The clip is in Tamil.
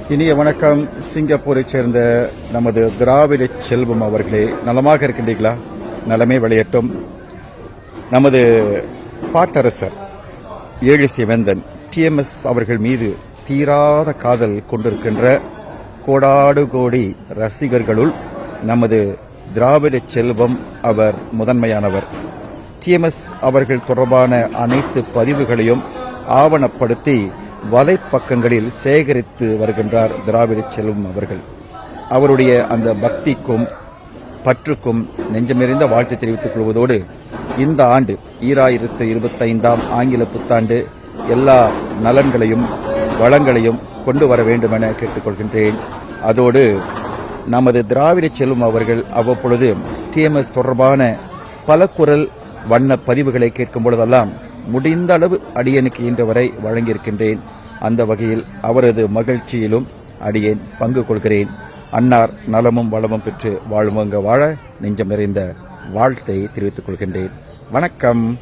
இனிய வணக்கம். சிங்கப்பூரைச் சேர்ந்த நமது திராவிட செல்வம் அவர்களே, நலமாக இருக்கின்றீர்களா? நலமே விளையட்டும். நமது பாட்டரசர் ஏழிசை வேந்தன் TMS அவர்கள் மீது தீராத காதல் கொண்டிருக்கின்ற கோடாடு கோடி ரசிகர்களுள் நமது திராவிட செல்வம் அவர் முதன்மையானவர். TMS அவர்கள் தொடர்பான அனைத்து பதிவுகளையும் ஆவணப்படுத்தி வலைப்பக்கங்களில் சேகரித்து வருகின்றார் திராவிட செல்வம் அவர்கள். அவருடைய அந்த பக்திக்கும் பற்றுக்கும் நெஞ்சமெறிந்த வாழ்த்து தெரிவித்துக் கொள்வதோடு, இந்த ஆண்டு 2025 ஆங்கில புத்தாண்டு எல்லா நலன்களையும் வளங்களையும் கொண்டு வர வேண்டும் என கேட்டுக்கொள்கின்றேன். அதோடு நமது திராவிட செல்வம் அவர்கள் அவ்வப்பொழுது TMS தொடர்பான பல குரல் வண்ண பதிவுகளை கேட்கும் பொழுதெல்லாம் முடிந்த அளவு அடியனுக்கு இன்று வரை வழங்கியிருக்கின்றேன். அந்த வகையில் அவரது மகிழ்ச்சியிலும் அடியேன் பங்கு கொள்கிறேன். அன்னார் நலமும் வளமும் பெற்று வாழுமங்க வாழ நெஞ்சம் நிறைந்த வாழ்த்தை தெரிவித்துக் கொள்கின்றேன். வணக்கம்.